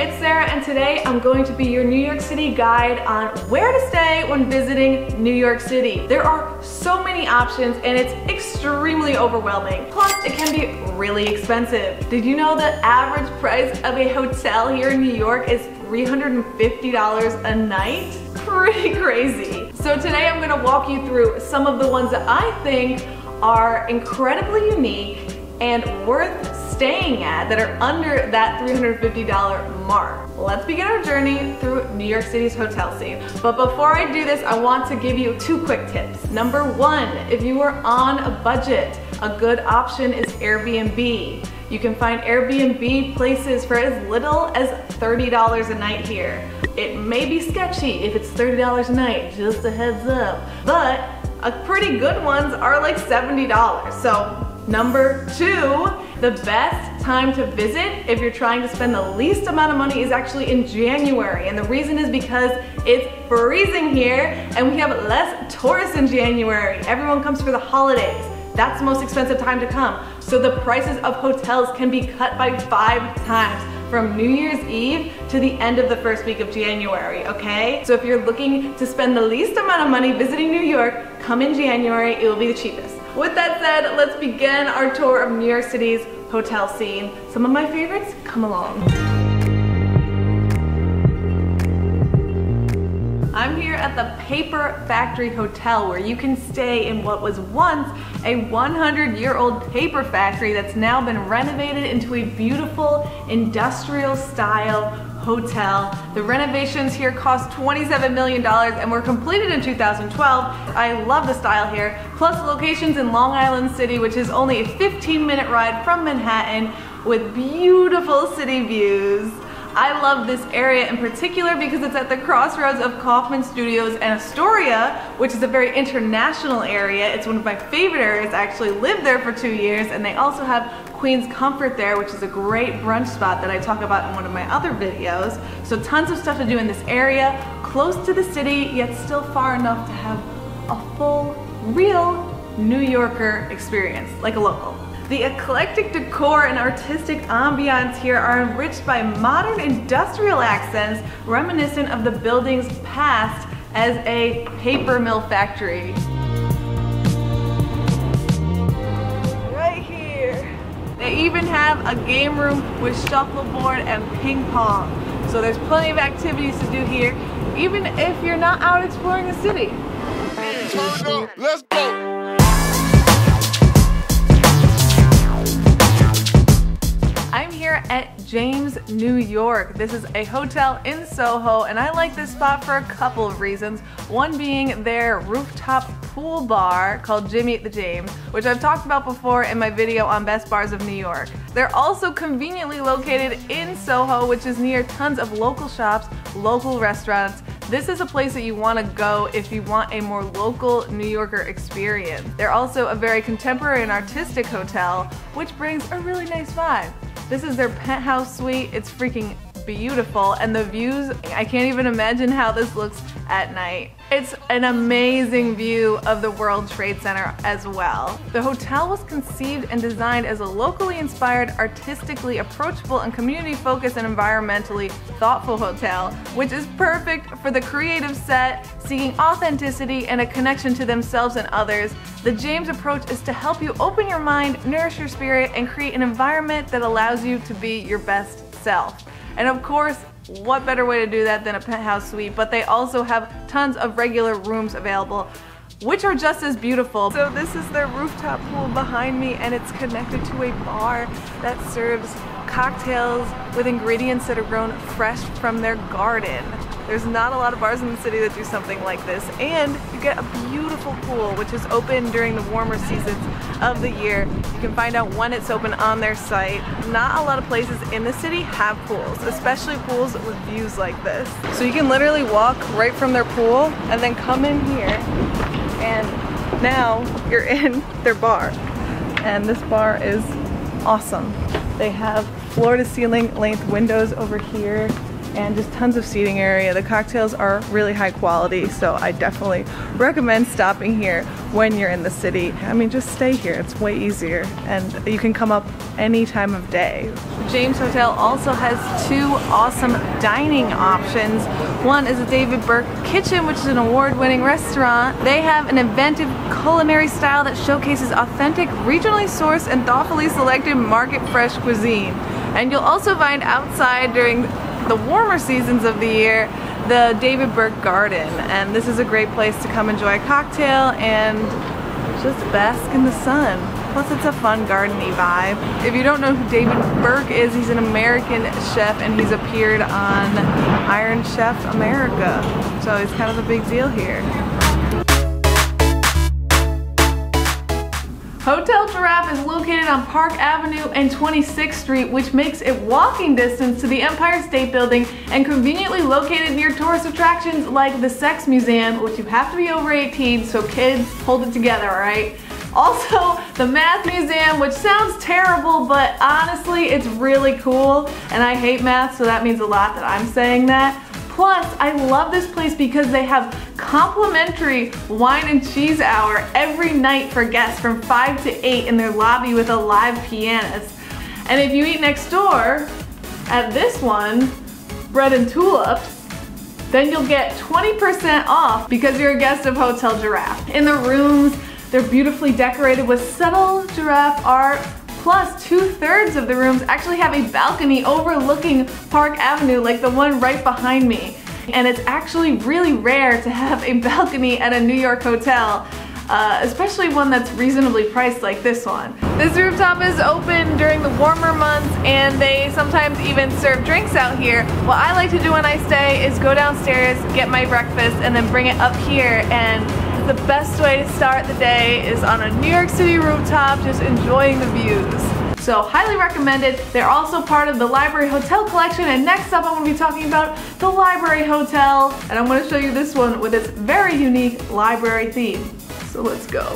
it's Sarah, and today I'm going to be your New York City guide on where to stay when visiting New York City. There are so many options and it's extremely overwhelming. Plus, it can be really expensive. Did you know the average price of a hotel here in New York is $350 a night? Pretty crazy. So today I'm gonna walk you through some of the ones that I think are incredibly unique and worth staying at that are under that $350 mark. Let's begin our journey through New York City's hotel scene. But before I do this, I want to give you 2 quick tips. Number 1, if you are on a budget, a good option is Airbnb. You can find Airbnb places for as little as $30 a night here. It may be sketchy if it's $30 a night, just a heads up. But pretty good ones are like $70. So number 2, the best time to visit if you're trying to spend the least amount of money is actually in January. And the reason is because it's freezing here and we have less tourists in January. Everyone comes for the holidays. That's the most expensive time to come. So the prices of hotels can be cut by 5 times from New Year's Eve to the end of the first week of January, okay? So if you're looking to spend the least amount of money visiting New York, come in January, it will be the cheapest. With that said, let's begin our tour of New York City's hotel scene. Some of my favorites, come along. I'm here at the Paper Factory Hotel where you can stay in what was once a 100-year-old paper factory that's now been renovated into a beautiful industrial style hotel. The renovations here cost $27 million and were completed in 2012. I love the style here. Plus locations in Long Island City, which is only a 15-minute ride from Manhattan with beautiful city views. I love this area in particular because it's at the crossroads of Kaufman Studios and Astoria, which is a very international area. It's one of my favorite areas. I actually lived there for 2 years, and they also have Queen's Comfort there, which is a great brunch spot that I talk about in one of my other videos. So tons of stuff to do in this area, close to the city, yet still far enough to have a full, real New Yorker experience, like a local. The eclectic decor and artistic ambiance here are enriched by modern industrial accents reminiscent of the building's past as a paper mill factory. Right here. They even have a game room with shuffleboard and ping pong. So there's plenty of activities to do here, even if you're not out exploring the city. Turn up, let's go. I'm here at James, New York. This is a hotel in Soho, and I like this spot for a couple of reasons. One being their rooftop pool bar called Jimmy at the James, which I've talked about before in my video on best bars of New York. They're also conveniently located in Soho, which is near tons of local shops, local restaurants. This is a place that you want to go if you want a more local New Yorker experience. They're also a very contemporary and artistic hotel, which brings a really nice vibe. This is their penthouse suite. It's freaking beautiful, and the views, I can't even imagine how this looks at night. It's an amazing view of the World Trade Center as well. The hotel was conceived and designed as a locally inspired, artistically approachable, and community-focused and environmentally thoughtful hotel, which is perfect for the creative set, seeking authenticity and a connection to themselves and others. The James approach is to help you open your mind, nourish your spirit, and create an environment that allows you to be your best self. And of course, what better way to do that than a penthouse suite? But they also have tons of regular rooms available, which are just as beautiful. So this is their rooftop pool behind me, and it's connected to a bar that serves cocktails with ingredients that are grown fresh from their garden. There's not a lot of bars in the city that do something like this, and you get a beautiful pool which is open during the warmer seasons of the year. You can find out when it's open on their site. Not a lot of places in the city have pools, especially pools with views like this. So you can literally walk right from their pool and then come in here, and now you're in their bar. And this bar is awesome. They have floor-to-ceiling length windows over here and just tons of seating area. The cocktails are really high quality, so I definitely recommend stopping here. when you're in the city. I mean, just stay here, it's way easier, and you can come up any time of day. James Hotel also has two awesome dining options. One is a David Burke Kitchen, which is an award-winning restaurant. They have an inventive culinary style that showcases authentic, regionally sourced, and thoughtfully selected market-fresh cuisine. And you'll also find outside during the warmer seasons of the year the David Burke Garden, and this is a great place to come enjoy a cocktail and just bask in the sun. Plus it's a fun gardeny vibe. If you don't know who David Burke is, he's an American chef and he's appeared on Iron Chef America, so he's kind of a big deal here. Hotel Giraffe is located on Park Avenue and 26th Street, which makes it walking distance to the Empire State Building and conveniently located near tourist attractions like the Sex Museum, which you have to be over 18, so kids, hold it together, alright? Also, the Math Museum, which sounds terrible, but honestly, it's really cool, and I hate math, so that means a lot that I'm saying that. Plus, I love this place because they have complimentary wine and cheese hour every night for guests from 5 to 8 in their lobby with a live pianist. And if you eat next door at this one, Bread and Tulips, then you'll get 20% off because you're a guest of Hotel Giraffe. In the rooms, they're beautifully decorated with subtle giraffe art. Plus, 2/3 of the rooms actually have a balcony overlooking Park Avenue, like the one right behind me. And it's actually really rare to have a balcony at a New York hotel, especially one that's reasonably priced like this one. This rooftop is open during the warmer months, and they sometimes even serve drinks out here. What I like to do when I stay is go downstairs, get my breakfast, and then bring it up here, and the best way to start the day is on a New York City rooftop, just enjoying the views. So highly recommended. They're also part of the Library Hotel collection, and next up I'm going to be talking about the Library Hotel, and I'm going to show you this one with its very unique library theme. So let's go.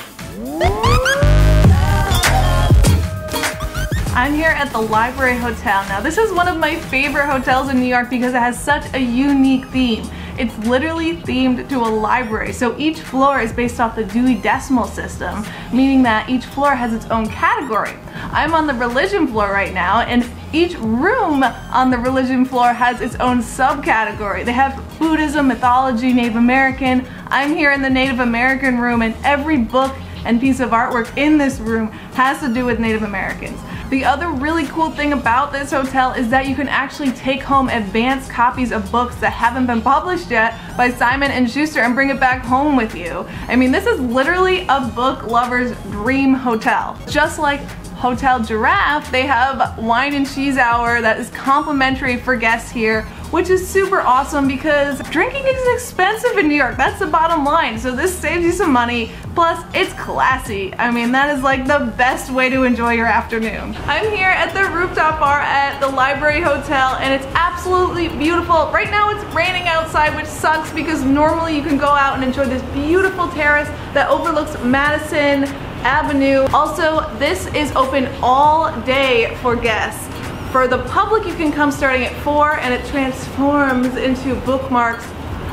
I'm here at the Library Hotel. Now this is one of my favorite hotels in New York because it has such a unique theme. It's literally themed to a library, so each floor is based off the Dewey Decimal System, meaning that each floor has its own category. I'm on the religion floor right now, and each room on the religion floor has its own subcategory. They have Buddhism, mythology, Native American. I'm here in the Native American room, and every book and piece of artwork in this room has to do with Native Americans. The other really cool thing about this hotel is that you can actually take home advanced copies of books that haven't been published yet by Simon & Schuster and bring it back home with you. I mean, this is literally a book lover's dream hotel. Just like Hotel Giraffe, they have wine and cheese hour that is complimentary for guests here, which is super awesome because drinking is expensive in New York. That's the bottom line. So this saves you some money. Plus, it's classy. I mean, that is like the best way to enjoy your afternoon. I'm here at the rooftop bar at the Library Hotel, and it's absolutely beautiful. Right now it's raining outside, which sucks because normally you can go out and enjoy this beautiful terrace that overlooks Madison Avenue. Also, this is open all day for guests. For the public, you can come starting at 4, and it transforms into Bookmarks,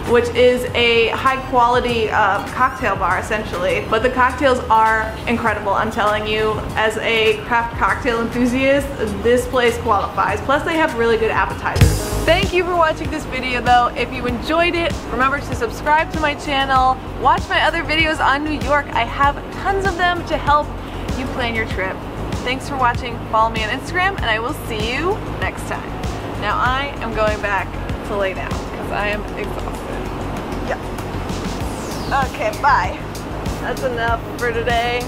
which is a high quality cocktail bar essentially. But the cocktails are incredible, I'm telling you. As a craft cocktail enthusiast, this place qualifies. Plus they have really good appetizers. Thank you for watching this video though. If you enjoyed it, remember to subscribe to my channel. Watch my other videos on New York. I have tons of them to help you plan your trip. Thanks for watching. Follow me on Instagram, and I will see you next time. Now I am going back to lay down because I am exhausted. Yeah. Okay, bye. That's enough for today.